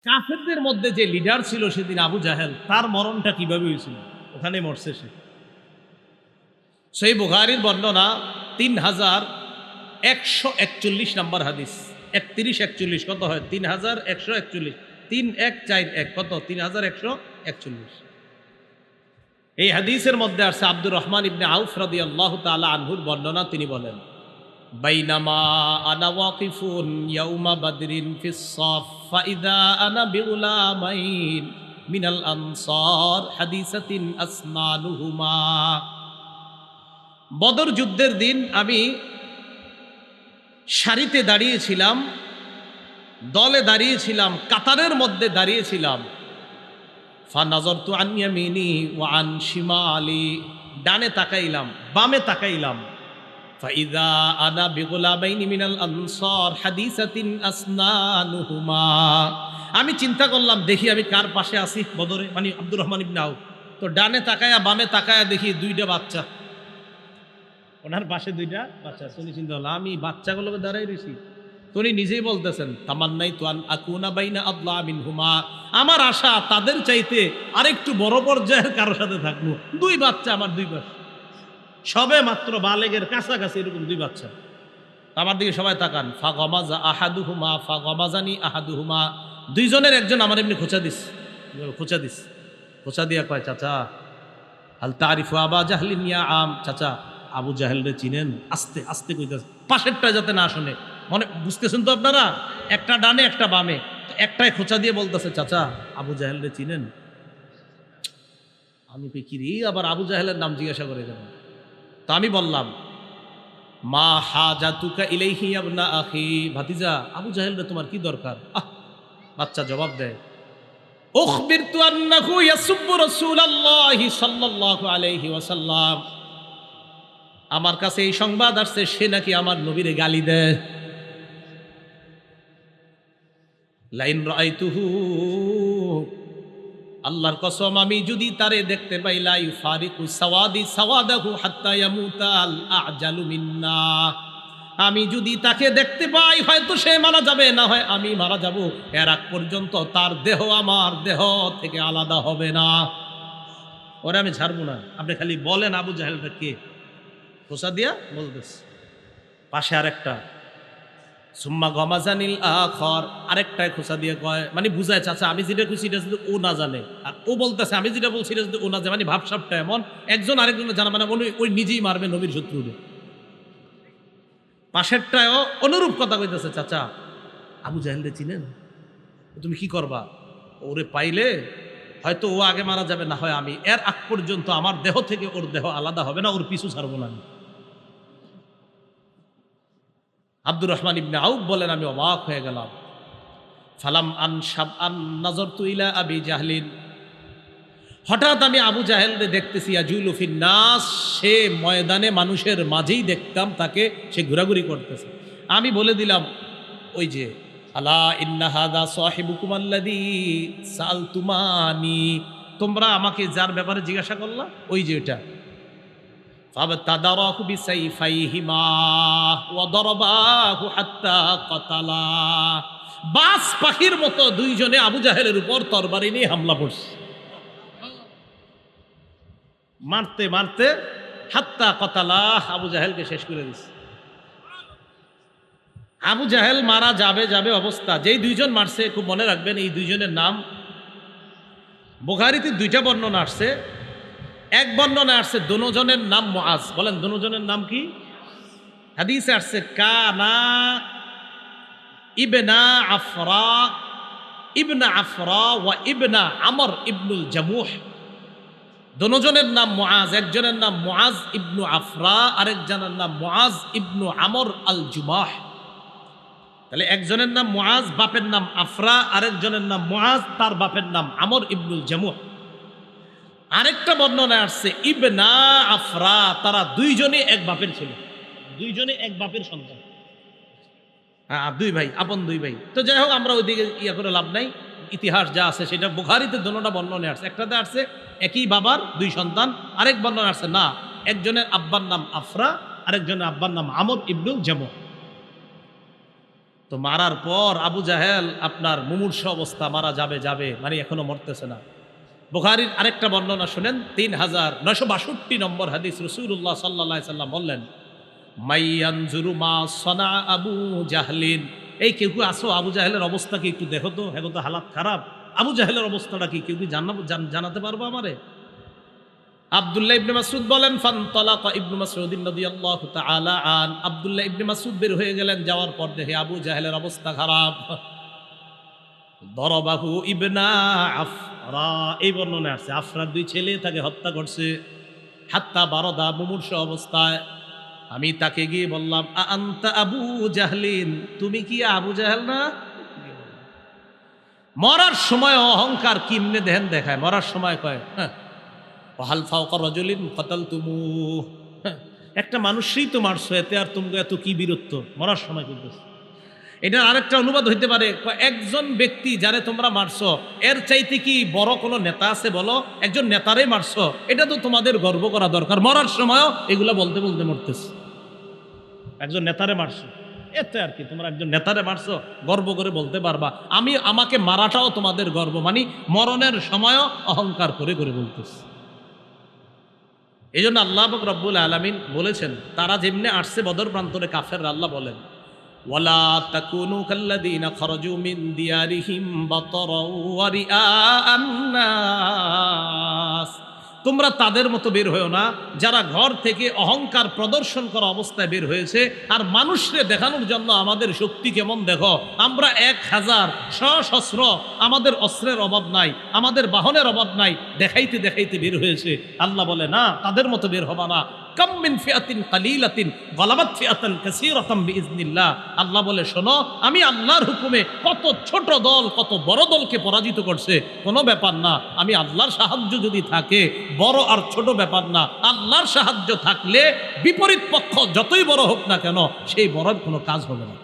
কাফেরদের মধ্যে যে লিডার ছিল সেদিন আবু জাহেল, তার মরণটা কিভাবে হয়েছিল? ওখানে মরছে সে। সেই বুখারীর বর্ণনা 3141 নম্বর হাদিস। 3141 কত হয়? 3141, 3141 কত? 3141। এই হাদিসের মধ্যে আছে আব্দুর রহমান ইবনে আউফ রাদিয়াল্লাহু তাআলা আনহুর বর্ণনা। তিনি বলেন, বাইনামা আনা ওয়াকিফুন ইয়াউমা বাদরিন ফিস সাফ ফাইদা আনা বিগুলামাইন মিনাল আনসার হাদিসাতিন আসনানুহুমা। বদর যুদ্ধের দিন আমি সারিতে দাঁড়িয়েছিলাম, দলে দাঁড়িয়েছিলাম, কাতারের মধ্যে দাঁড়িয়েছিলাম। ফানাজারতু আন ইয়ামিনি ওয়া আন শিমালি, ডানে তাকাইলাম, বামে তাকাইলাম। ফাইদা আনা বিগুলামাইনি মিনাল আনসার হাদিসাতিন আসনানুহুমা। আমি চিন্তা করলাম, দেখি আমি কার পাশে আছি বদরে, মানে আব্দুর রহমান ইবনে আউফ। তো ডানে তাকায়া বামে তাকায়া দেখি দুইটা বাচ্চা, ওনার পাশে দুইটা বাচ্চা। উনি চিন্তা করলাম, আমি বাচ্চাগুলোকে দাঁড়াই রয়েছি। তো উনি নিজেই বলতেছেন, তামান্নাই তো আন আকুনা বাইনা আদলা মিনহুমা, আমার আশা তাদের চাইতে আরেকটু বড় পর্যায়ের কারোর সাথে থাকবো। দুই বাচ্চা আমার দুই পাশে, সবে মাত্র বালেগের কাছাকাছি, এরকম দুই বাচ্চা। আমার দিকে সবাই তাকান। ফাগমাজা আহাদুহুমা ফাগমাজানি আহাদুহুমা, দুইজনের একজন আমার এমনি খোঁচা দিস, খোঁচা দিস। খোঁচা দিয়া কয়, চাচা হাল তারিফু আবা জাহলিন ইয়া আম, চাচা আবু জাহেল রে চিনেন? আস্তে আস্তে কইতেছে, পাশেরটা যাতে না শুনে। মনে বুঝতেছেন তো আপনারা, একটা ডানে একটা বামে, তো একটাই খোঁচা দিয়ে বলতেছে, চাচা আবু জাহেল রে চিনেন? আমি কি রে, আবার আবু জাহেলের নাম জিজ্ঞাসা করে কেন? তো আমি বললাম, মা হাজাতুকা ইলাইহি ইবনা আখি, ভাতিজা আবু জাহেল রে তোমার কি দরকার? বাচ্চা জবাব দেয়, উখবিরতু আন্নাহু ইয়াসুব্বু রাসূলুল্লাহি সাল্লাল্লাহু আলাইহি ওয়াসাল্লাম, আমার কাছে এই সংবাদ আসছে সে নাকি আমার নবীরে গালি দেয়। লাইন রাআইতুহু, আল্লাহর কসম আমি যদি তারে দেখতে পাই, লা ইউফারিকু সাওয়াদি সাওয়াদাহু হাত্তা ইয়ামুতাল আজালু মিন্না, আমি যদি তাকে দেখতে পাই হয়তো সে মারা যাবে, না হয় আমি মারা যাব, এর আগ পর্যন্ত তার দেহ আমার দেহ থেকে আলাদা হবে না। ওরে আমি ছাড়বো না। আপনি খালি বলেন আবু জাহেলটা কে? খোঁচা দিয়া বলতেছে। পাশে আরেকটা, সুম্মা গমাজানিল আখর, আরেকটায় খোঁচা দিয়ে কয়, মানে বুঝায়, চাচা আমি যেটা খুশি এটা যদি ও না জানে, আর ও বলতেছে আমি যেটা বলছি এটা যদি ও না জানে, মানে ভাবসাবটা এমন একজন আরেকজনের জানা, মানে ওই নিজেই মারবে নবীর শত্রুরে। পাশেরটায়ও অনুরূপ কথা কইতেছে, চাচা আবু জাহেলরে চিনেন? তুমি কি করবা? ওরে পাইলে হয়তো ও আগে মারা যাবে, না হয় আমি, এর আগ পর্যন্ত আমার দেহ থেকে ওর দেহ আলাদা হবে না, ওর পিছু ছাড়বো না আমি। আব্দুর রহমান ইবনে আউফ বলেন, আমি অবাক হয়ে গেলাম। ফালাম আন শাব আন নাজরতু ইলা আবি জাহলিন, হঠাৎ আমি আবু জাহেলরে দেখতেছি, ইয়াজুলু ফিন নাস, সে ময়দানে মানুষের মাঝেই দেখতাম তাকে, সে ঘোরাঘুরি করতেছে। আমি বলে দিলাম, ওই যে আলা ইন্না হাদা সাহিবুকুম আল্লাযী সালতুমানি, তোমরা আমাকে যার ব্যাপারে জিজ্ঞাসা করলা, ওই যে এটা। ফাবতাদারাহু বিসাইফাইহিমা ওয়া দারাবাহু হাত্তা কাতালা, বাস পাখির মতো দুইজনে আবু জাহেলের উপর তরবারি নিয়ে হামলা করছে, মারতে মারতে হাত্তা কাতালা, আবু জাহেলকে শেষ করে দিচ্ছে। আবু জাহেল মারা যাবে যাবে অবস্থা, যেই দুইজন মারছে খুব মনে রাখবেন, এই দুইজনের নাম বুখারীতে দুইটা বর্ণনা আসছে। এক বর্ণনা আসছে দুজনের নাম মুআজ, বলেন দুজনের নাম কি? হাদিসে আসছে কানা ইবনা আফরা ওয়া ইবনা আমর ইবনুল জামুহ, দুজনের নাম মুআজ, একজনের নাম মুআজ ইবনু আফরা, আরেকজনের নাম মুআজ ইবনু আমর আল জুমাহ। তাহলে একজনের নাম মুআজ, বাপের নাম আফরা, আরেকজনের নাম মুআজ, তার বাপের নাম আমর ইবনুল জামুহ। আরেকটা বর্ণনা আসছে ইবনা আফরা, তারা দুইজনই এক বাপের ছিল, দুইজনই এক বাপের সন্তান। হ্যাঁ, দুই ভাই, আপন দুই ভাই। তো যাই হোক, আমরা ওইদিকে ইয়া করে লাভ নাই, ইতিহাস যা আছে সেটা বুখারীতে দুটোটা বর্ণনা আসছে। একটাতে আসছে একই বাবার দুই সন্তান, আরেক বর্ণনা আসছে না, একজনের আব্বার নাম আফরা, আরেকজনের আব্বার নাম আমর ইবনুল জামুহ। তো মারার পর আবু জাহেল আপনার মুমূর্ষ অবস্থা, মারা যাবে যাবে মানে এখনো মরতেছে না। বুখারীর আরেকটা বর্ণনা শুনেন, 3962 নম্বর হাদিস। রাসূলুল্লাহ সাল্লাল্লাহু আলাইহি সাল্লাম বললেন, মাইয়ানজুরু মা সানা আবু জাহলিন, এই কেউ কেউ আসো, আবু জাহেলের অবস্থা কি একটু দেখো তো, এখন তো হালাত খারাপ, আবু জাহেলের অবস্থাটা কি কেউ কি জানাতে পারবো আমারে? আব্দুল্লাহ ইবনে মাসউদ বলেন, ফানতালাকা ইবনে মাসউদ রাদিয়াল্লাহু তাআলা আন, আব্দুল্লাহ ইবনে মাসউদ বের হয়ে গেলেন, যাওয়ার পর দেখে আবু জাহেলের অবস্থা খারাপ। দরবাহু ইবনা আফরা, এই বর্ণনা আছে আফরার দুই ছেলে তাকে হত্যা করছে। হাত্তা বারদা, মুমূর্ষ অবস্থায়। আমি তাকে গিয়ে বললাম, আনতা আবু জাহলিন, তুমি কি আবু জাহেল না? মরার সময় অহংকার কিমনে দেহেন দেখায়, মরার সময় কয় হ্যাঁ হাল ফাওকা রাজুলিন কাতালতুমু, একটা মানুষই তো মারছো, এতে আর তুমি এত কি বীরত্ব, মরার সময় করতেছে। এটা আরেকটা অনুবাদ হইতে পারে, একজন ব্যক্তি যারে তোমরা মারছো এর চাইতে কি বড় কোনো নেতা আছে বলো, একজন নেতারে মারছো, এটা তো তোমাদের গর্ব করা দরকার, মরার সময়ও এগুলা বলতে বলতে মরতেছে। একজন নেতারে মারছো, এতে আর কি, তোমরা একজন নেতারে মারছো, গর্ব করে বলতে পারবা আমাকে মারাটাও তোমাদের গর্ব, মানে মরণের সময়ও অহংকার করে করে বলতেছে। এই জন্য আল্লাহ পাক রব্বুল আলামিন বলেছেন, তারা যেমনি আসছে বদর প্রান্তরে কাফের, আল্লাহ বলেন, ওয়ালা তাকুনু কাল্লাযীনা খারাজু মিন দিয়ারিহিম বাতারা ওয়া রিআআন নাস, তোমরা তাদের মতো বের হয়েও না যারা ঘর থেকে অহংকার প্রদর্শন করা অবস্থায় বের হয়েছে, আর মানুষকে দেখানোর জন্য আমাদের শক্তি কেমন দেখো, আমরা 1000 সশস্ত্র, আমাদের অস্ত্রের অভাব নাই, আমাদের বাহনের অভাব নাই, দেখাইতে দেখাইতে বের হয়েছে। আল্লাহ বলে না, তাদের মতো বের হবা না। কাম মিন ফিআতিন কালিলাতিন গালাবাত ফিআতান কাসীরাতাম বিইজনিল্লাহ, আল্লাহ বলে শোনো, আমি আল্লাহর হুকুমে কত ছোট দল কত বড় দলকে পরাজিত করছে, কোনো ব্যাপার না। আমি আল্লাহর সাহায্য যদি থাকে, বড় আর ছোট ব্যাপার না, আল্লাহর সাহায্য থাকলে বিপরীত পক্ষ যতই বড় হোক না কেন, সেই বড়র কোনো কাজ হবে না।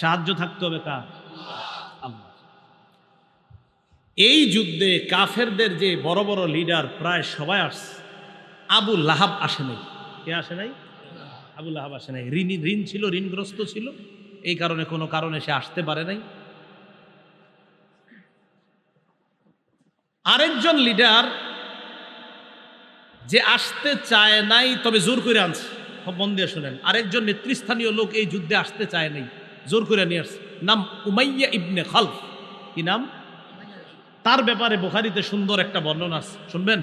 সাহায্য থাকতে হবে কার? আল্লাহ। এই যুদ্ধে কাফেরদের যে বড় বড় লিডার প্রায় সবাই আসছে, আবু লাহাব আসে নাই। কে আসে নাই? আবু লাহাব আসে নাই। ঋণ ছিল, ঋণগ্রস্ত ছিল, এই কারণে কোনো কারণে সে আসতে পারে নাই। আরেকজন লিডার যে আসতে চায় নাই, তবে জোর করে আনছে, খুব মন দিয়ে শোনেন, আরেকজন নেতৃস্থানীয় লোক এই যুদ্ধে আসতে চায় নাই, জোর করে নিয়ে আসছে, নাম উমাইয়া ইবনে খালফ। কি নাম? তার ব্যাপারে বুখারীতে সুন্দর একটা বর্ণনা আছে, শুনবেন?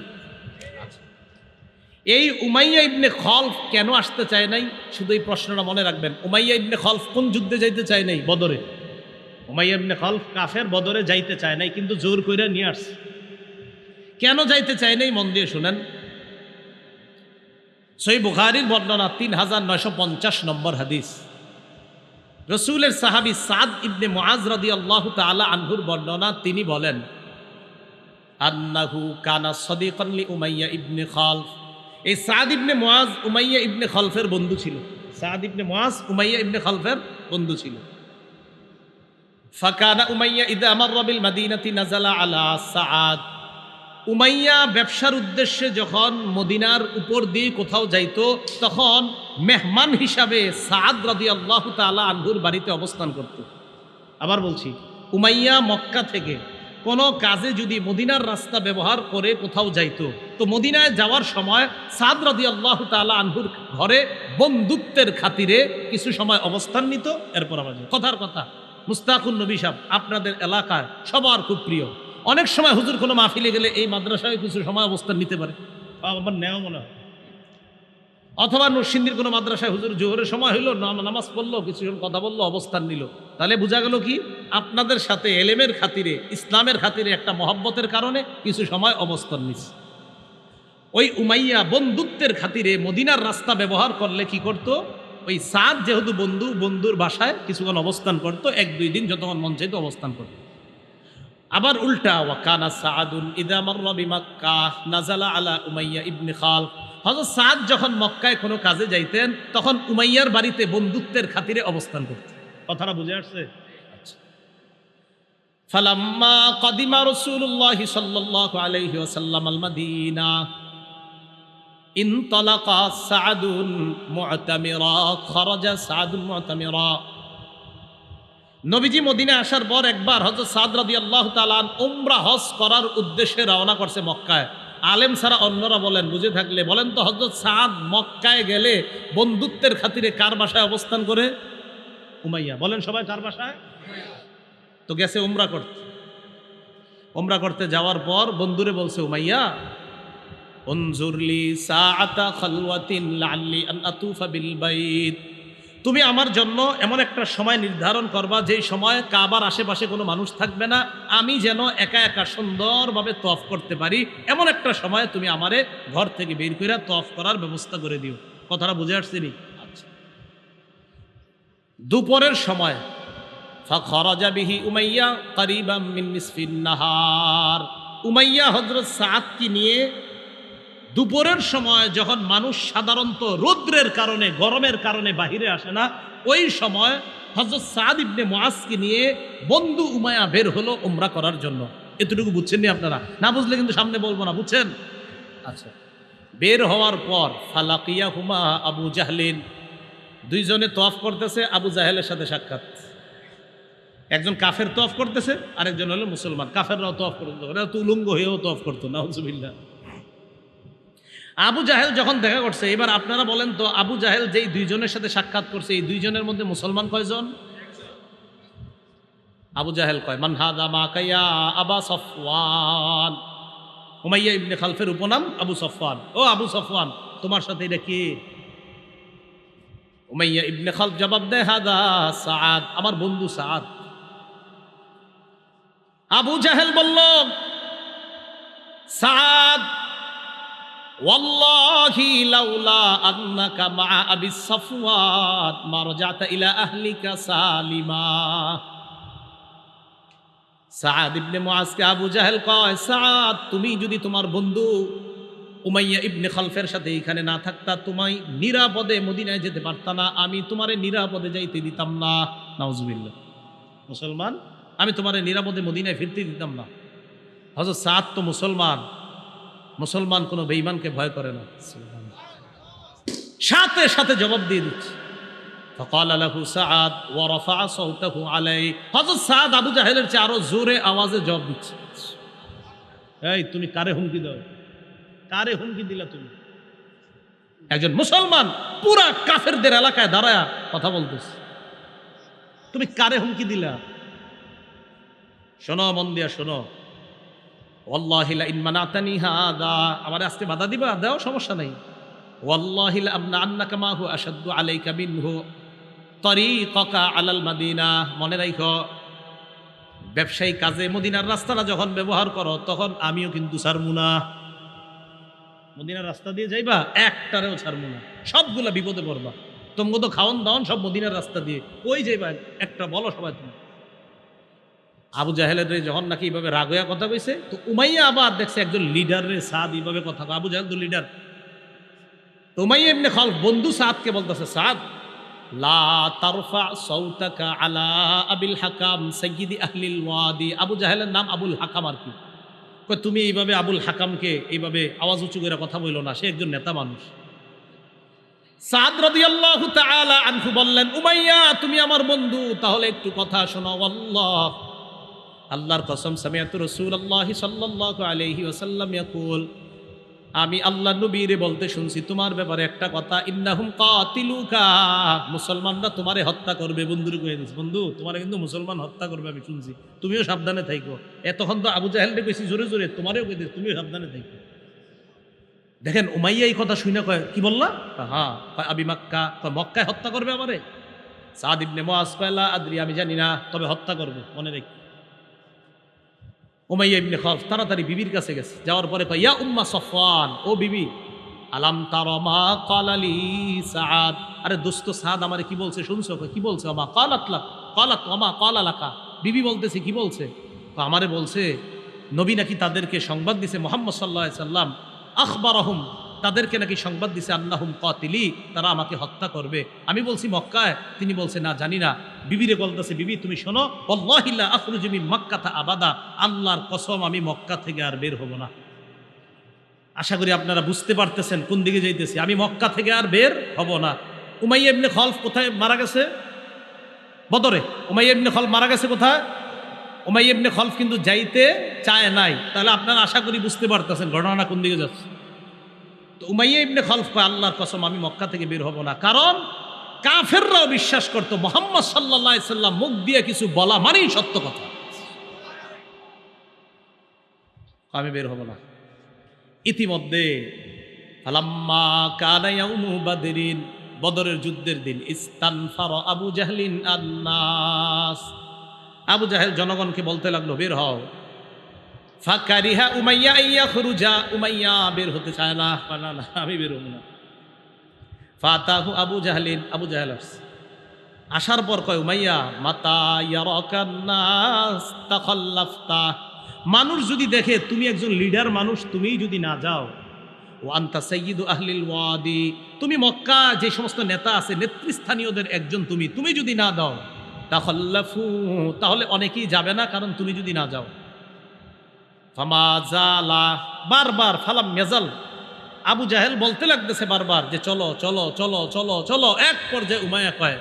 এই উমাইয়া ইবনে খলফ কেন আসতে চায় নাই, শুধু এই প্রশ্নটা মনে রাখবেন। উমাইয়া ইবনে খলফ কোন যুদ্ধে যাইতে চায় নাই? বদরে। উমাইয়া ইবনে খলফ কাফের, বদরে যাইতে চায় নাই, কিন্তু জোর করে নিয়ে আসছে। কেন যাইতে চায় নাই মন দিয়ে শুনেন। সহিহ বুখারীর বর্ণনা 3950 নম্বর হাদিস। রাসূলের সাহাবী সাদ ইবনে মুআজ রাদিয়াল্লাহু তাআলা আনহুর বর্ণনা, তিনি বলেন, আন্নাহু কানা সাদিকান লি উমাইয়া ইবনে খলফ, এই সাদ ইবনে মুআজ উমাইয়া ইবনে খলফের বন্ধু ছিল। সাদ ইবনে মুআজ উমাইয়া ইবনে খলফের বন্ধু ছিল। ফাকানা উমাইয়া ইযা মাররা বিল মাদিনাতি নাযালা আলা সাদ, উমাইয়া ব্যবসার উদ্দেশ্যে যখন মদিনার উপর দিয়ে কোথাও যাইতো, তখন মেহমান হিসাবে সাদ রাদিয়াল্লাহু তাআলা আনহুর বাড়িতে অবস্থান করত। আবার বলছি, উমাইয়া মক্কা থেকে কোনো কাজে যদি মদিনার রাস্তা ব্যবহার করে কোথাও যাইতো, তো মদিনায় যাওয়ার সময় সাদ রাদিয়াল্লাহু তাআলা আনহুর ঘরে বন্ধুত্বের খাতিরে কিছু সময় অবস্থান নিত। এরপর আবার কথার কথা, মুস্তাকুন নবী সাহেব আপনাদের এলাকায় সবার খুব প্রিয়। অনেক সময় হুজুর কোনো মাহফিলে গেলে এই মাদ্রাসায় কিছু সময় অবস্থান নিতে পারে, আমার নেওয়া মনে হয়। অথবা নরসিংদীর কোনো মাদ্রাসায় হুজুর জোহরের সময় হইলো, নামাজ পড়লো, কিছুক্ষণ কথা বললো, অবস্থান নিল। তাহলে বোঝা গেল কি, আপনাদের সাথে এলেমের খাতিরে, ইসলামের খাতিরে, একটা মহব্বতের কারণে কিছু সময় অবস্থান নিচ্ছে। ওই উমাইয়া বন্ধুত্বের খাতিরে মদিনার রাস্তা ব্যবহার করলে কি করত, ওই সাদ যেহেতু বন্ধুর বাসায় কিছুক্ষণ অবস্থান করত, 1-2 দিন যতক্ষণ মন চাইতো অবস্থান করত। আবার উল্টা, ওয়াকানা সাআদুন ইযা মাররা বিমাক্কাহ নাযালা আলা উমাইয়া ইবনে খালফ, হযরত সাদ যখন মক্কায় কোনো কাজে যাইতেন, তখন উমাইয়ার বাড়িতে বন্ধুত্বের খাতিরে অবস্থান করতেন। কথাটা বুঝে আসছে? ফালাম্মা কাদিমা রাসূলুল্লাহি সাল্লাল্লাহু আলাইহি ওয়াসাল্লাম আল মাদিনা ইনতালাকা সাআদুন মু'তামিরা, খারাজা সাআদুন মু'তামিরা, নবীজি মদিনায় আসার পর একবার হযরত সাদ রাদিয়াল্লাহু তাআলা উমরা হজ করার উদ্দেশ্যে রওনা করছে মক্কায়। আলেম ছাড়া অন্যরা বলেন, বুঝে থাকলে বলেন তো, হযরত সাদ মক্কায় গেলে বন্ধুত্বের খাতিরে কার বাসায় অবস্থান করে? উমাইয়া। বলেন সবাই, কার বাসায়? তো গেছে উমরা করতে। উমরা করতে যাওয়ার পর বন্ধুরে বলছে, উমাইয়া উনজুরলি সাআতা খালওয়াতিন লাআল্লি আন আতুফা বিল বাইত, তুমি আমার জন্য এমন একটা সময় নির্ধারণ করবা যেই সময় কাবার আশেপাশে কোনো মানুষ থাকবে না, আমি যেন একা একা সুন্দরভাবে তওয়াফ করতে পারি, এমন একটা সময় তুমি আমারে ঘর থেকে বের করে তওয়াফ করার ব্যবস্থা করে দিও। কথাটা বুঝে আসছিনি? আচ্ছা। দুপুরের সময় ফাখরাজা বিহি উমাইয়া করিবাম মিন নিসফিন নাহার, উমাইয়া হযরত সাদকে নিয়ে দুপুরের সময় যখন মানুষ সাধারণত রৌদ্রের কারণে, গরমের কারণে বাহিরে আসে না, ওই সময় হযরত সাদ ইবনে মুআজকে নিয়ে বন্ধু উমাইয়া বের হলো উমরা করার জন্য। এতটুকু বুঝছেন নি আপনারা? না বুঝলে কিন্তু সামনে বলবো না, বুঝছেন? আচ্ছা। বের হওয়ার পর ফালাকিয়াহুমা আবু জাহলিন, দুইজনে তওয়াফ করতেছে, আবু জাহেলের সাথে সাক্ষাৎ। একজন কাফের তওয়াফ করতেছে, আরেকজন হলো মুসলমান। কাফেররাও তওয়াফ করতো, ওরা তো উলঙ্গ হয়েও তওয়াফ করতো, নাউজুবিল্লাহ। আবু জাহেল যখন দেখা করছে, এবার আপনারা বলেন তো, আবু জাহেল যেই দুইজনের সাথে সাক্ষাৎ করছে, এই দুইজনের মধ্যে মুসলমান কয়জন? আবু জাহেল কয়, মান হাদা মা কাইয়া আবা সফওয়ান। উমাইয়া ইবনে খালফের উপনাম আবু সফওয়ান। ও আবু সফওয়ান, তোমার সাথে এটা কি? উমাইয়া ইবনে খালফ জবাব দেয়, হাদা সাআদ, আমার বন্ধু সাআদ। আবু জাহেল বলল, সাআদ ওয়াল্লাহি লাউলা আন্নাকা মা আবি সফওয়ান মা রাজাতা ইলা আহলিকা সালিমা। সাআদ ইবনে মুআজকে আবু জাহেল কয়, সাআদ, তুমি যদি তোমার বন্ধু উমাইয়া ইবনে খালফের সাথে এখানে না থাকতা, তুমি নিরাপদে মদিনায় যেতে পারতা না, আমি তোমারে নিরাপদে যাইতে দিতাম না। নাউজুবিল্লাহ। মুসলমান, আমি তোমারে নিরাপদে মদিনায় ফিরতে দিতাম না। হযরত সাআদ তো মুসলমান, মুসলমান কোনো বেঈমানকে ভয় করে না। সাথে সাথে জবাব দিয়ে দিচ্ছে। فقال له سعد ورفع صوته عليه, হযরত সাদ আবু জাহেলের চেয়ে আরো জোরে আওয়াজে জবাব দিচ্ছে, এই তুমি কারে হুমকি দাও? কারে হুমকি দিলা তুমি? একজন মুসলমান পুরা কাফেরদের এলাকায় দাঁড়ায় কথা বলতেছে, তুমি কারে হুমকি দিলা? শোনো, মন দিয়া শোনো। ওয়াল্লাহি লা ইন মানাতানি হাদা, আমারে আজকে বাধা দিবা, দাও, সমস্যা নাই। ওয়াল্লাহি লা আমনা আন্নাকা মা হু আশাদ্দু আলাইকা মিনহু তরিকাকা আলাল মাদিনা, মনে রাখো, ব্যবসায়ী কাজে মদিনার রাস্তাটা যখন ব্যবহার করো, তখন আমিও কিন্তু ছাড়বো না। মদিনার রাস্তা দিয়ে যাইবা, একটারেও ছাড়বো না, সবগুলা বিপদে পড়বা। তোমগো তো খাওন দাওন সব মদিনার রাস্তা দিয়ে, ওই যাইবা, একটা বলো সবাই তুমি। আবু জাহেলের যখন নাকি এইভাবে রাগ হইয়া কথা কইছে, তো উমাইয়া আবার দেখছে একজন লিডারের সাদ এইভাবে কথা কয়। আবু জাহেল তো লিডার। তো উমাইয়া ইবনে খালফ বন্ধু সাদকে বলতেছে, সাদ লা তারফা সাউতাকা আলা আবিল হাকাম সাইয়্যিদি আহলিল ওয়াদি। আবু জাহেলের নাম আবুল হাকাম। আর কি কয়, তুমি এইভাবে আবুল হাকামকে এইভাবে আওয়াজ উঁচু করে কথা বইল না, সে একজন নেতা মানুষ। সাদ রাদিয়াল্লাহু তাআলা আনহু বললেন, উমাইয়া তুমি আমার বন্ধু, তাহলে একটু কথা শোনো। আল্লাহ, আল্লাহর কসম, সামিআতু রাসূলুল্লাহি সাল্লাল্লাহু আলাইহি ওয়াসাল্লাম ইয়াকুল, আমি আল্লাহ নবীরে বলতে শুনছি তোমার ব্যাপারে একটা কথা, ইন্নাহুম কাতিলুকা, মুসলমানরা তোমারে হত্যা করবে। বন্ধুরে কয়ে দিস, বন্ধু তোমারে কিন্তু মুসলমান হত্যা করবে, আমি শুনছি, তুমিও সাবধানে থাইকো। এতক্ষণ তো আবু জাহেলকে কইছি জোরে জোরে, তোমারেও কয়ে দিস, তুমিও সাবধানে থাইকো। দেখেন উমাইয়া এই কথা শুনে কয়, কি বললা? হ্যাঁ, আবি মাক্কা, মক্কায় হত্যা করবে আমারে। সাদ ইবনে মুআজ কয়, লা আদরি, আমি জানি না, তবে হত্যা করবে, মনে রেখো। উমাইয়া ইবনে খালফ তাড়াতাড়ি বিবির কাছে গেছে, যাওয়ার পরে কয়, ইয়া উম্মা সফওয়ান, ও বিবি, আলাম তারা মা ক্বালা লি সাদ, আরে দোস্ত সাদ আমারে কি বলছে শুনছো? কি বলছে? আমা ক্বালাত লাক, ক্বালাত আমা ক্বালা লাকা, বিবি বলতেছে কি বলছে? আমারে বলছে নবী নাকি তাদেরকে সংবাদ দিছে, মুহাম্মদ সাল্লাল্লাহু আলাইহি সাল্লাম আখবারহুম, তাদেরকে নাকি সংবাদ দিছে, আন্নাহুম কাতিলি, তারা আমাকে হত্যা করবে। আমি বলছি মক্কায়, তিনি বলছে না, জানি না। বিবিরে বলতেছে, বিবি তুমি শোনো, ওয়াল্লাহি লা আখরুজু মিন মাক্কাতা আবাদা, আল্লাহর কসম আমি মক্কা থেকে আর বের হব না। আশা করি আপনারা বুঝতে পারতেছেন কোন দিকে যাইতেছি, আমি মক্কা থেকে আর বের হব না। উমাইয়া ইবনে খালফ কোথায় মারা গেছে? বদরে উমাইয়া ইবনে খলফ মারা গেছে কোথায়? উমাইয়া ইবনে খলফ কিন্তু যাইতে চায় নাই। তাহলে আপনারা আশা করি বুঝতে পারতেছেন ঘটনাটা কোন দিকে যাচ্ছে। তো উমাইয়া ইবনে খলফ কয়, আল্লাহর কসম আমি মক্কা থেকে বের হব না। কারণ কাফেররাও বিশ্বাস করতো মুহাম্মদ সাল্লাল্লাহু আলাইহি সাল্লাম মুখ দিয়ে কিছু বলা মানেই সত্য কথা। আমি বের হব না। ইতিমধ্যে ফালাম্মা কানা ইয়াউমু বাদরিন, বদরের যুদ্ধের দিন, ইস্তানফার আবু জাহলিন আন্নাস, আবু জাহেল জনগণকে বলতে লাগলো বের হও। ফাকারিহা উমাইয়া ইয়াখরুজা, উমাইয়া বের হতে চায় না, না না আমি বের হব না। ফাতাহু আবু জাহলিন, আবু জাহেল আসার পর কয় উমাইয়া মাতা ইয়ারাকান নাস তাখাল্লাফতা, মানুষ যদি দেখে তুমি একজন লিডার মানুষ, তুমিই যদি না যাও, ওয়া আনতা সাইয়্যিদু আহলিল ওয়াদি, তুমি মক্কা যে সমস্ত নেতা আছে নেতৃস্থানীয়দের একজন, তুমি যদি না দাও, তাখাল্লাফু, তাহলে অনেকেই যাবে না, কারণ তুমি যদি না যাও। ফামা জালা, বারবার ফালাম ইয়াজাল, আবু জাহেল বলতে লাগতেছে বারবার যে চলো চলো চলো চলো চলো। এক পর্যায়ে উমাইয়া কয়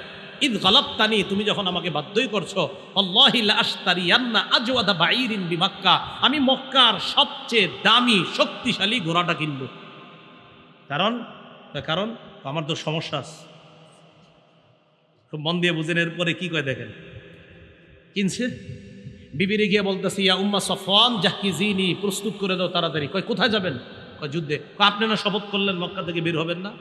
ইদ গালাবতানি, তুমি যখন আমাকে বাধ্যই করছো, আল্লাহি লা আশতারিয়ান্না আজওয়াদা বাঈরিন বিমাক্কা, আমি মক্কার সবচেয়ে দামি শক্তিশালী ঘোড়াটা কিনব। কারণ আমার তো সমস্যা আছে। খুব মন দিয়ে বুঝেন। এরপরে কি কয় দেখেন, কিনছে। বিবিরে গিয়ে বলতেছে ইয়া উম্মা সফওয়ান জাহকিজিনি, প্রস্তুত করে দাও তাড়াতাড়ি। কয় কোথায় যাবেন? কয় যুদ্ধে। আপনি না শপথ করলেন মক্কা থেকে বের হবেন না,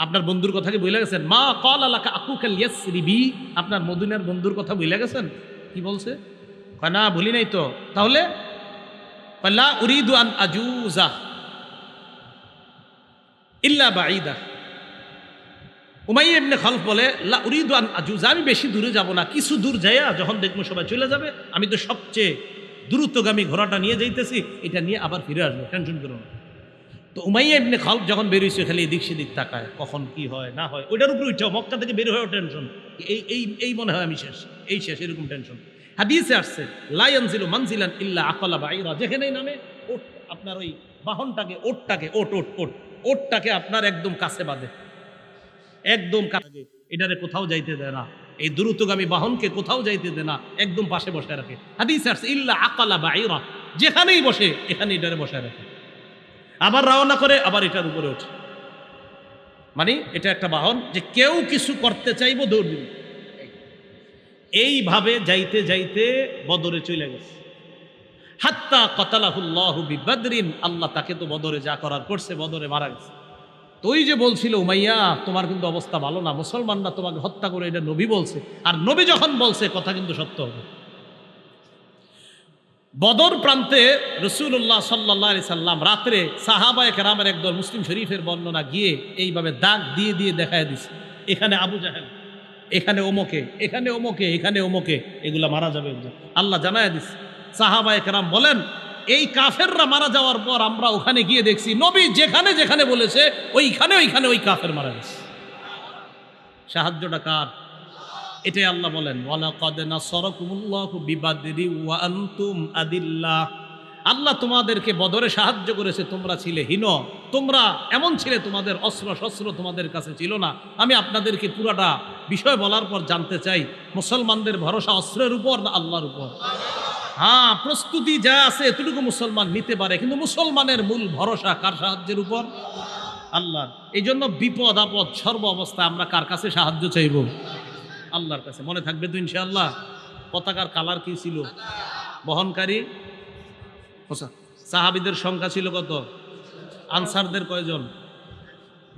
আপনার বন্ধুর কথা কি ভুলে গেছেন? মা ক্বালা লাকা আকুকাল ইয়াসরিবি, আপনার মদিনার বন্ধুর কথা ভুলে গেছেন? কি বলছে? কয় না ভুলি নাই তো। তাহলে লা উরিদু আন আজুজা ইল্লা বাঈদা, উমাইয়া ইবনে খলফ বলে লা উরিদু আন আজুজা, আমি বেশি দূরে যাব না, কিছু দূর যাইয়া যখন দেখবো সবাই চলে যাবে, আমি তো সবচেয়ে দ্রুতগামী ঘোড়াটা নিয়ে যাইতেছি, এটা নিয়ে আবার ফিরে আসবো, টেনশন করো না। তো উমাইয়া ইবনে খলফ যখন বেরিয়েছে খালি এদিক সেদিক তাকায়, কখন কি হয় না হয়, ওইটার উপরে উঠেও মক্কা থেকে বের হয়েও টেনশন, এই মনে হয় আমি শেষ, এরকম টেনশন। হাদিসে আসছে লা ইয়ানজিলু মানজিলান ইল্লা আকালা বাঈরা, যেখানেই নামে ওট, আপনার ওই বাহনটাকে ওটটাকে আপনার একদম কাছে বাঁধে, একদম কাছে, এটারে কোথাও যাইতে দেয় না, এই দ্রুতগামী বাহনকে কোথাও যাইতে দেয় না, একদম পাশে বসায় রাখে। হাদিসে আসছে ইল্লা আকালা বাঈরা, যেখানেই বসে এখানে এটারে বসায় রাখে, আবার রওনা করে আবার এটার উপরে ওঠে। মানে এটা একটা বাহন যে কেউ কিছু করতে চাইবো দৌড় দিবে। এইভাবে যাইতে যাইতে বদরে চলে গেছে। হাত্তা কতালাহুল্লাহু বিবদরিন, আল্লাহ তাকে তো বদরে যা করার করছে, বদরে মারা গেছে। তো ওই যে বলছিল উমাইয়া তোমার কিন্তু অবস্থা ভালো না, মুসলমানরা তোমাকে হত্যা করে, এটা নবী বলছে, আর নবী যখন বলছে কথা কিন্তু সত্য হবে। বদর প্রান্তে রাসূলুল্লাহ সাল্লাল্লাহু আলাইহি সাল্লাম রাত্রে সাহাবায়ে কেরামের একদল, মুসলিম শরীফের বর্ণনা, গিয়ে এইভাবে দাগ দিয়ে দিয়ে দেখায় দিছে, এখানে আবু জাহেল, এখানে ওমকে, এখানে ওমকে, এখানে ওমকে, এগুলা মারা যাবে। আল্লাহ জানায় দিছে। সাহাবায়ে কেরাম বলেন এই কাফেররা মারা যাওয়ার পর আমরা ওখানে গিয়ে দেখছি নবী যেখানে যেখানে বলেছে ওইখানে ওইখানে ওই কাফের মারা গেছে। সাহায্যটা কার? এটাই আল্লাহ বলেন ওয়ালাকাদ নাসারাকুমুল্লাহু বিবাদরি ওয়া আনতুম আদিল্লাহ, আল্লাহ তোমাদেরকে বদরে সাহায্য করেছে, তোমরা ছিলে হীন, তোমরা এমন ছিলে, তোমাদের অস্ত্র শস্ত্র তোমাদের কাছে ছিল না। আমি আপনাদেরকে পুরাটা বিষয় বলার পর জানতে চাই, মুসলমানদের ভরসা অস্ত্রের উপর না আল্লাহর উপর? হ্যাঁ, প্রস্তুতি যা আছে এতটুকু মুসলমান নিতে পারে, কিন্তু মুসলমানের মূল ভরসা কার সাহায্যের উপর? আল্লাহর। এই জন্য বিপদ আপদ সর্ব অবস্থায় আমরা কার কাছে সাহায্য চাইব? আল্লাহর কাছে। মনে থাকবে তো ইনশাআল্লাহ? পতাকার কালার কি ছিল? বহনকারী সাহাবীদের সংখ্যা ছিল কত? আনসারদের কয়জন?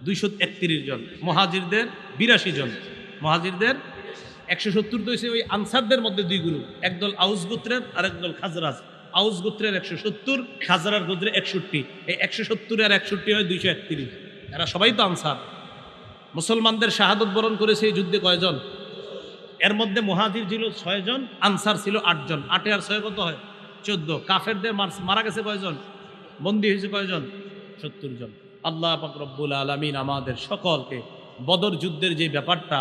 231 জন, মুহাজিরদের 82 জন, মুহাজিরদের 170। তো হয়েছে ওই আনসারদের মধ্যে দুই গ্রুপ, একদল আউস গোত্রের আর একদল খাজরাজ। আউস গোত্রের 170, খাজরার গোত্রের 61। এই 170 আর 61 হয় 231। এরা সবাই তো আনসার। মুসলমানদের শাহাদত বরণ করেছে এই যুদ্ধে কয়জন? এর মধ্যে মুহাজির ছিল 6 জন, আনসার ছিল 8 জন। 8 আর 6 কত হয়? 14। কাফেরদের মারা গেছে কয়জন? বন্দী হয়েছে কয়জন? 70 জন। আল্লাহ পাক রব্বুল আলামিন আমাদের সকলকে বদর যুদ্ধের যে ব্যাপারটা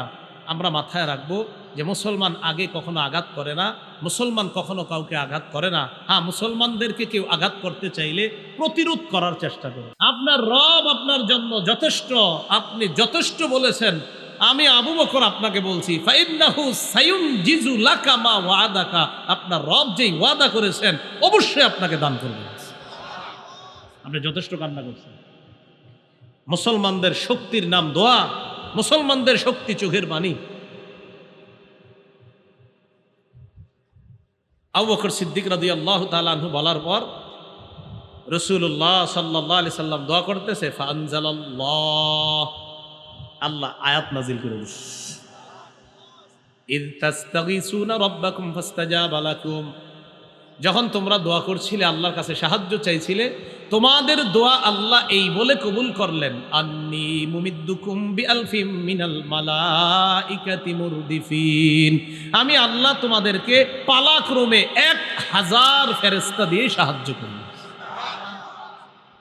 আমরা মাথায় রাখবো, যে মুসলমান আগে কখনো আঘাত করে না, মুসলমান কখনো কাউকে আঘাত করে না। হ্যাঁ, মুসলমানদেরকে কেউ আঘাত করতে চাইলে প্রতিরোধ করার চেষ্টা করুন। আপনার রব আপনার জন্য যথেষ্ট, আপনি যথেষ্ট বলেছেন, আমি আবু বকর আপনাকে বলছি ফাইন্নাহু সায়ুনজিজু লাকা মা ওয়াদাকা, আপনার রব যেই ওয়াদা করেছেন অবশ্যই আপনাকে দান করবেন। আপনি যথেষ্ট কান্না করছেন। মুসলমানদের শক্তির নাম দোয়া, মুসলমানদের শক্তি চোখের পানি। আবু বকর সিদ্দিক রাদিয়াল্লাহু তাআলা আনহু বলার পর রাসূলুল্লাহ সাল্লাল্লাহু আলাইহি সাল্লাম দোয়া করতেছে, ফাআনজালাল্লাহ, আল্লাহ আয়াত নাজিল করে দিয়েছে, ইয তাস্তাগীসুনা রাব্বাকুম ফাস্তাজাবা লাকুম, যখন তোমরা দোয়া করছিলে আল্লাহর কাছে সাহায্য চাইছিলে, তোমাদের দোয়া আল্লাহ এই বলে কবুল করলেন, আন্নী মুমিদ্দুকুম বিআলফিম মিনাল মালাইকাতি মুরদিফিন, আমি আল্লাহ তোমাদেরকে পালাক্রমে 1000 ফেরেশতা দিয়ে সাহায্য করব।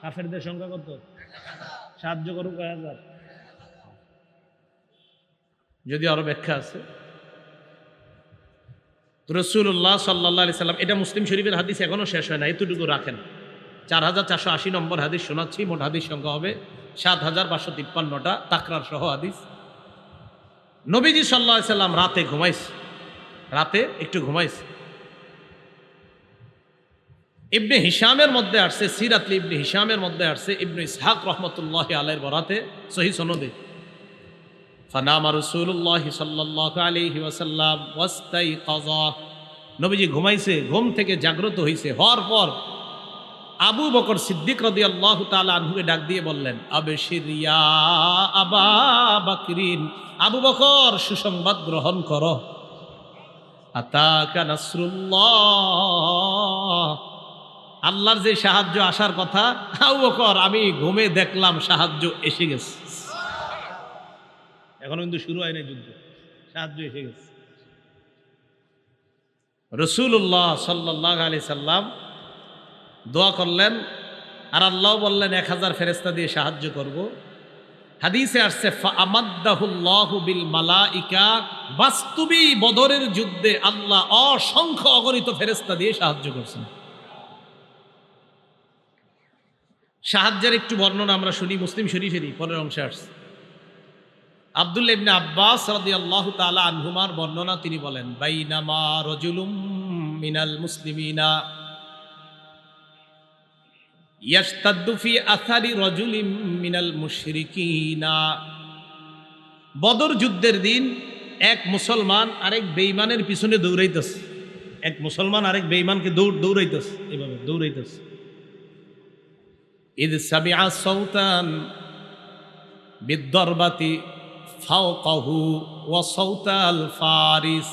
কাফেরদের সংখ্যা কত? সাহায্য করুক 1000। যদি আরো ব্যাখ্যা আছে। রাসূলুল্লাহ সাল্লাল্লাহু আলাইহি সাল্লাম, এটা মুসলিম শরীফের হাদিস, এখনো শেষ হয় না, এতটুকু রাখেন। 4480 নম্বর হাদিস শোনাচ্ছি, মোট হাদিস সংখ্যা হবে 7553টা, তাকরার সহ হাদিস। নবীজি সাল্লাল্লাহু আলাইহি সাল্লাম রাতে ঘুমাইছে, রাতে একটু ঘুমাইছে। ইবনে হিশামের মধ্যে আসছে, সিরাত ইবনে হিশামের মধ্যে আসছে, ইবনে ইসহাক রহমতুল্লাহি আলাইহির বরাতে সহিহ সনদে, ফানামা রাসূলুল্লাহ সাল্লাল্লাহু আলাইহি ওয়াসাল্লাম ওয়াস্তাইকাযা, নবীজি ঘুমাইছে, ঘুম থেকে জাগ্রত হইছে, হওয়ার পর আবু বকর সিদ্দিক রাদিয়াল্লাহু তাআলা আনহুকে ডাক দিয়ে বললেন, আবশির ইয়া আবা বকরিন, আবু বকর সুসংবাদ গ্রহণ করো, আতাকা নাসরুল্লাহ, আল্লাহর যে সাহায্য আসার কথা, আবু বকর আমি ঘুমে দেখলাম সাহায্য এসে গেছে। এখনো কিন্তু শুরু হয় নাই যুদ্ধ, সাহায্য এসে গেছে। রাসূলুল্লাহ সাল্লাল্লাহু আলাইহি সাল্লাম দোয়া করলেন, আর আল্লাহ বললেন 1000 ফেরেশতা দিয়ে সাহায্য করব। হাদিসে আসছে ফাআমাদ্দাহুল্লাহু বিল মালাইকা, বাস্তবী বদরের যুদ্ধে আল্লাহ অসংখ্য অগণিত ফেরেশতা দিয়ে সাহায্য করছেন। সাহায্যের একটু বর্ণনা আমরা শুনি, মুসলিম শরীফেরই পরের অংশে আসছে। আব্দুল্লাহ ইবনে আব্বাস রাদিয়াল্লাহু তাআলা আনহুমার বর্ণনা, তিনি বলেন, বাইনামা রাজুলুম মিনাল মুসলিমিনা ইয়াশতাদ্দু ফি আসারি রাজুলিম মিনাল মুশরিকিনা, বদর যুদ্ধের দিন এক মুসলমান আরেক বেঈমানের পিছনে দৌড়াইতেছে, এক মুসলমান আরেক বেঈমানকে দৌড়াইতেছে, এভাবে দৌড়াইতেছে। ইদ সামিআ সাউতান বিদ্দরবাতি ফাওকাহু ওয়া সাউতাল ফারিস,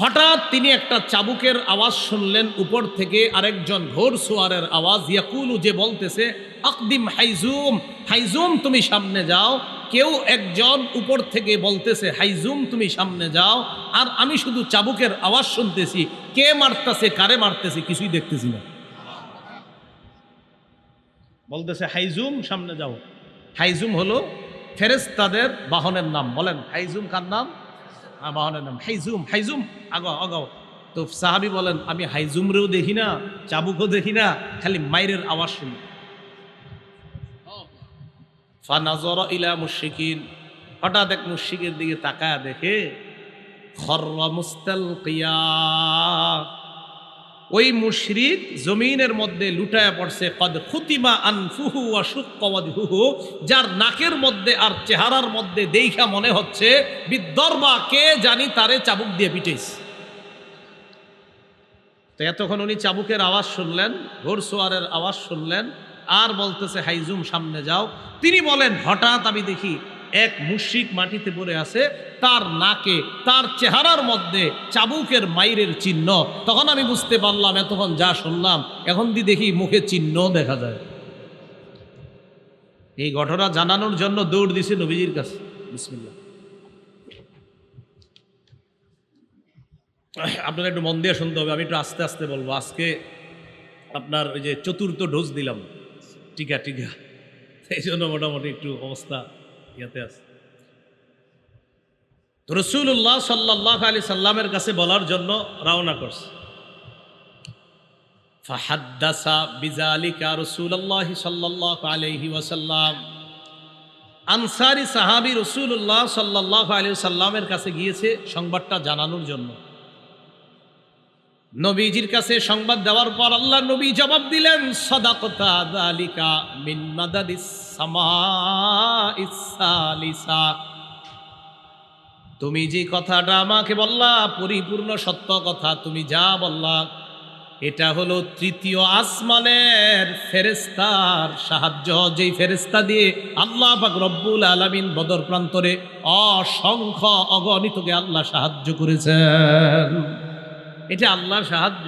হঠাৎ তিনি একটা চাবুকের আওয়াজ শুনলেন উপর থেকে, আরেকজন ঘোড়সওয়ারের আওয়াজ, ইয়াকুলু, যে বলতেছে, আকদিম হাইজুম, হাইজুম তুমি সামনে যাও। কেউ একজন উপর থেকে বলতেছে, হাইজুম তুমি সামনে যাও, আর আমি শুধু চাবুকের আওয়াজ শুনতেছি, কে মারতেছে কারে মারতেছে কিছুই দেখতেছি না। বলতেছে হাইজুম সামনে যাও। হাইজুম হলো ফেরেশতাদের বাহনের নাম। বলেন হাইজুম কার নাম? বাহনের নাম হাইজুম। হাইজুম আগাও আগাও। তো সাহাবী বলেন, আমি হাইজুমরেও দেখি না, চাবুকও দেখি না, খালি মাইরের আওয়াজ শুনি। ফানাযারা ইলা মুশরিকিন, হঠাৎ এক মুশরিকের দিকে তাকায় দেখে, খররা মুস্তালকিয়া, ওই মুশরিক জমিনের মধ্যে লুটায়া পড়ছে, কদ খুতিমা আনফুহু ওয়া শুক্কা ওয়াজহুহু, যার নাকের মধ্যে আর চেহারার মধ্যে দেইখা মনে হচ্ছে বিদ্দরবা, কে জানি তারে চাবুক দিয়ে পিটাইছে। তো এতক্ষণ উনি চাবুকের আওয়াজ শুনলেন, ঘোড়সওয়ারের আওয়াজ শুনলেন, আর বলতেছে হাইজুম সামনে যাও। তিনি বলেন, হঠাৎ আমি দেখি এক মুশরিক মাটিতে পড়ে আছে, তার নাকে তার চেহারার মধ্যে চাবুকের মাইরের চিহ্ন। তখন আমি বুঝতে পারলাম, এতক্ষণ যা শুনলাম এখন দেখি মুখে চিহ্ন দেখা যায়। এই ঘটনা জানানোর জন্য দৌড় দিছে নবীজির কাছে। বিসমিল্লাহ। আপনারা একটু মন দিয়ে শুনতে হবে, আমি একটু আস্তে আস্তে বলবো। আজকে আপনার ওই যে 4র্থ ডোজ দিলাম, টিকা টিকা, এই জন্য মোটামুটি একটু অবস্থা ইয়াতে আছে। তো রাসূলুল্লাহ সাল্লাল্লাহু আলাইহি সাল্লামের কাছে বলার জন্য রওনা করছে। ফাহাদ্দাসা বিযালিকা রাসূলুল্লাহ সাল্লাল্লাহু আলাইহি ওয়াসাল্লাম, আনসারি সাহাবী রাসূলুল্লাহ সাল্লাল্লাহু আলাইহি সাল্লামের কাছে গিয়েছে সংবাদটা জানানোর জন্য। নবীজির কাছে সংবাদ দেওয়ার পর আল্লাহ নবী জবাব দিলেন, সাদাকাতা যালিকা মিন মাদাদিস সামাইস সালিসা। তুমি যে কথাটা আমাকে বললা পরিপূর্ণ সত্য কথা, তুমি যা বললা এটা হলো তৃতীয় আসমানের ফেরেশতার সাহায্য, যেই ফেরেশতা দিয়ে আল্লাহ পাক রব্বুল আলামিন বদর প্রান্তরে অসংখ্য অগণিতকে আল্লাহ সাহায্য করেছেন। এটা আল্লাহর সাহায্য,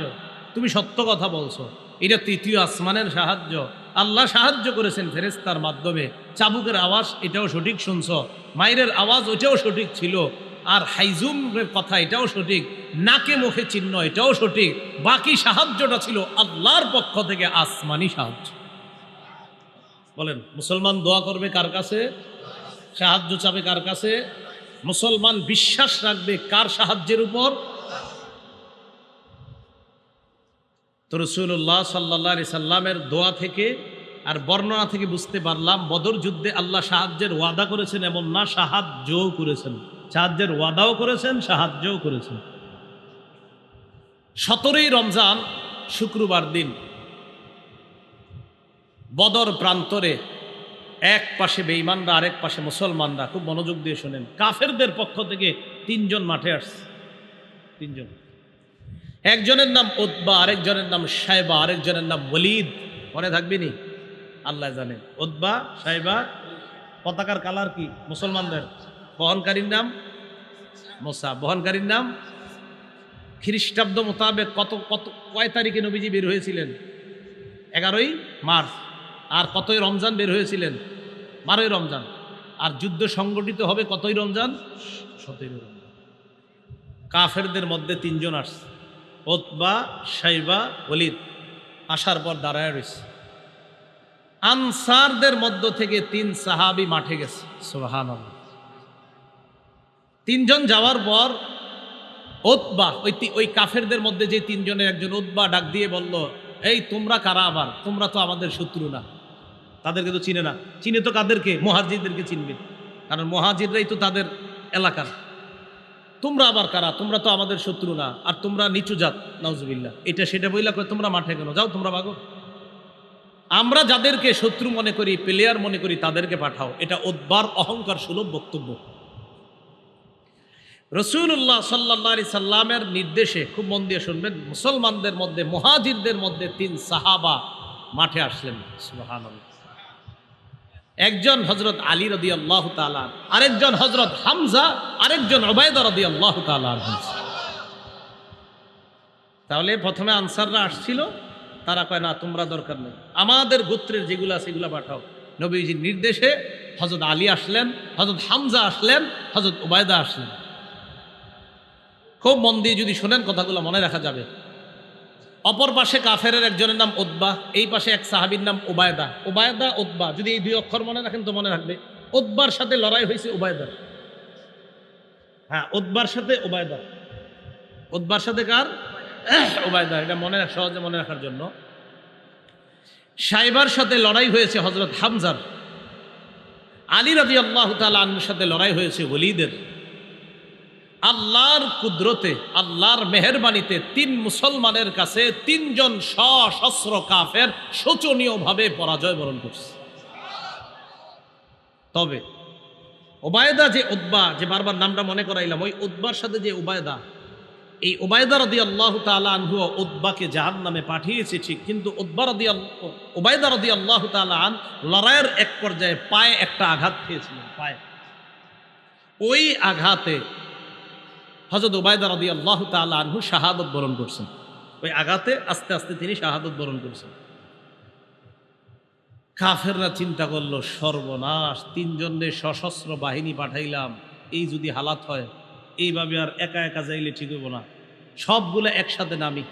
তুমি সত্য কথা বলছো, এটা তৃতীয় আসমানের সাহায্য। আল্লাহ সাহায্য করেছেন ফেরেশতার মাধ্যমে। চাবুকের আওয়াজ এটাও সঠিক শুনছো, মাইরের আওয়াজ ওইটাও সঠিক ছিল, আর হাইজুমের কথা এটাও সঠিক, নাকে মুখে চিহ্ন এটাও সঠিক। বাকি সাহায্যটা ছিল আল্লাহর পক্ষ থেকে আসমানি সাহায্য। বলেন, মুসলমান দোয়া করবে কার কাছে? সাহায্য চাবে কার কাছে? মুসলমান বিশ্বাস রাখবে কার সাহায্যের উপর? তো রাসূলুল্লাহ সাল্লাল্লাহু আলাইহি সাল্লামের দোয়া থেকে আর বর্ণনা থেকে বুঝতে পারলাম বদর যুদ্ধে আল্লাহ সাহায্যের ওয়াদা করেছেন, এমন না, সাহায্যও করেছেন। সাহায্যের ওয়াদাও করেছেন, সাহায্যও করেছেন। 17ই রমজান শুক্রবার দিন বদর প্রান্তরে এক পাশে বেঈমানরা, আরেক পাশে মুসলমানরা। খুব মনোযোগ দিয়ে শোনেন। কাফেরদের পক্ষ থেকে 3 জন মাঠে আসছে। 3 জন। একজনের নাম উতবা, আরেকজনের নাম শাইবা, আরেকজনের নাম ওয়ালিদ। মনে থাকবে নি? আল্লাহ জানেন। উতবা, শাইবা। পতাকার কালার কি? মুসলমানদের। বহনকারীর নাম মুসা, বহনকারীর নাম। খ্রিস্টাব্দ মোতাবেক কয় তারিখে নবীজি বের হয়েছিলেন? 11ই মার্চ। আর কতই রমজান বের হয়েছিলেন? 12ই রমজান। আর যুদ্ধ সংগঠিত হবে কতই রমজান? 17ই রমজান। কাফেরদের মধ্যে 3 জন আসছে, উতবা, শাইবা, ওয়ালিদ। আসার পর দাঁড়ায় রয়েছে। আনসারদের মধ্য থেকে 3 সাহাবী মাঠে গেছে। সুবহানাল্লাহ। 3 জন যাওয়ার পর উতবা, ওই কাফেরদের মধ্যে যে 3 জনের একজন উতবা ডাক দিয়ে বলল, এই তোমরা কারা? আবার তোমরা তো আমাদের শত্রু না। তাদেরকে তো চিনে না। চিনে তো কাদেরকে? মুহাজিরদেরকে চিনবে, কারণ মুহাজিররাই তো তাদের এলাকার। তোমরা আবার কারা? তোমরা তো আমাদের শত্রু না, আর তোমরা নিচু জাত, নাউজুবিল্লাহ। এটা সেটা বইলা করে তোমরা মাঠে কেন? যাও, তোমরা ভাগো। আমরা যাদেরকে শত্রু মনে করি, প্লেয়ার মনে করি, তাদেরকে পাঠাও। এটা উতবার অহংকার সুলভ বক্তব্য। রাসূলুল্লাহ সাল্লাল্লাহু আলাইহি সাল্লামের নির্দেশে, খুব মন দিয়ে শুনবেন, মুসলমানদের মধ্যে, মুহাজিরদের মধ্যে 3 সাহাবা মাঠে আসলেন। সুবহানাল্লাহ। একজন হযরত আলী রাদিয়াল্লাহু তাআলা, আরেকজন হযরত হামজা, আরেকজন উবাইদা রাদিয়াল্লাহু তাআলা। তাহলে প্রথমে আনসাররা আসছিল, তারা কয় না, তোমরা দরকার নেই, আমাদের গোত্রের যেগুলো আছে সেগুলো পাঠাও। নবীজির নির্দেশে হযরত আলী আসলেন, হযরত হামজা আসলেন, হযরত উবাইদা আসলেন। খুব মন দিয়ে যদি শোনেন কথাগুলো মনে রাখা যাবে। অপর পাশে কাফেরের একজনের নাম উতবা, এই পাশে এক সাহাবীর নাম উবাইদা। উবাইদা, উতবা, যদি এই 2 অক্ষর মনে রাখেন তো মনে রাখবে। উতবার সাথে লড়াই হয়েছে উবাইদার। হ্যাঁ, উতবার সাথে উবাইদা। উতবার সাথে কার? উবাইদা। এটা সহজে মনে রাখার জন্য। শাইবার সাথে লড়াই হয়েছে হযরত হামজার। আলী রাদিয়াল্লাহু তাআলা আনহুর সাথে লড়াই হয়েছে ওয়ালিদের। আল্লাহর কুদরতে, আল্লাহর মেহেরবানিতে 3 মুসলমানের কাছে 3 জন সশস্ত্র কাফের শোচনীয়ভাবে পরাজয় বরণ করছে। তবে উবাইদা যে উতবা, যে বারবার নামটা মনে করাইলাম, ওই উতবার সাথে যে উবাইদা, এই উবাইদা রাদিয়াল্লাহু তাআলা আনহু উতবাকে জাহান্নামে পাঠিয়েছে ঠিক, কিন্তু উবাইদা রাদিয়াল্লাহু তাআলা আন লড়াইয়ের এক পর্যায়ে পায়ে একটা আঘাত খেয়েছিলেন, পায়ে। ওই আঘাতে হযরত উবাইদা রাদিয়াল্লাহু তাআলা আনহু শাহাদাত বরণ করছেন। ওই আঘাতে আস্তে আস্তে তিনি শাহাদাত বরণ করছেন। কাফেররা চিন্তা করলো, সর্বনাশ, 3 জনের সশস্ত্র বাহিনী পাঠাইলাম, এই যদি হালাত হয়, এইভাবে আর একা একা যাইলে ঠিক হইব না, সবগুলো একসাথে নামি।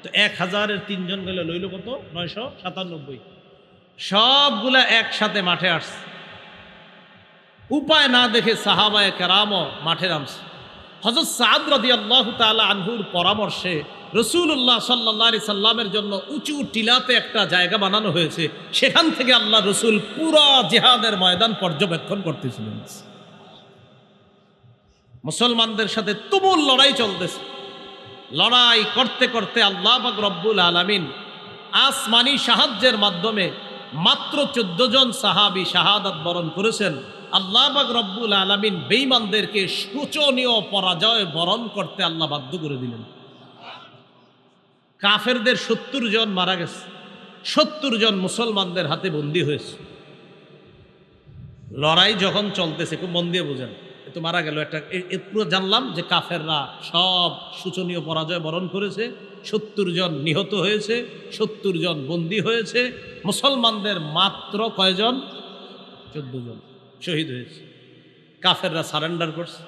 তো 1000-এর 3 জন গেলে লইল কত? 997। সবগুলা একসাথে মাঠে আসছে। উপায় না দেখে সাহাবায়ে কেরামও মাঠে নামছে। হযরত সাদ রাদিয়াল্লাহু তাআলা আনহুর পরামর্শে রসুল্লাহ সাল্লাল্লাহু আলাইহি সাল্লামের জন্য উঁচু টিলাতে একটা জায়গা বানানো হয়েছে, সেখান থেকে আল্লাহ রসুল পুরা জিহাদের ময়দান পর্যবেক্ষণ করতেছিলেন। মুসলমানদের সাথে তুমুল লড়াই চলতেছে। লড়াই করতে করতে আল্লাহ পাক রব্বুল আলামিন আসমানি সাহায্যের মাধ্যমে মাত্র 14 জন সাহাবী শাহাদাত বরণ করেছেন। আল্লাহ পাক রব্বুল আলামিন বেঈমানদেরকে শোচনীয় পরাজয় বরণ করতে আল্লাহ বাধ্য করে দিলেন। কাফেরদের 70 জন মারা গেছে, 70 জন মুসলমানদের হাতে বন্দী হয়েছে। লড়াই যখন চলতেছে, খুব মন দিয়ে বোঝেন, তো মারা গেল একটা, পুরো জানলাম যে কাফেররা সব শোচনীয় পরাজয় বরণ করেছে, 70 জন নিহত হয়েছে, 70 জন বন্দী হয়েছে। মুসলমানদের মাত্র কয়জন? 14 জন শহীদ হয়েছে। কাফেররা সারেন্ডার করছে।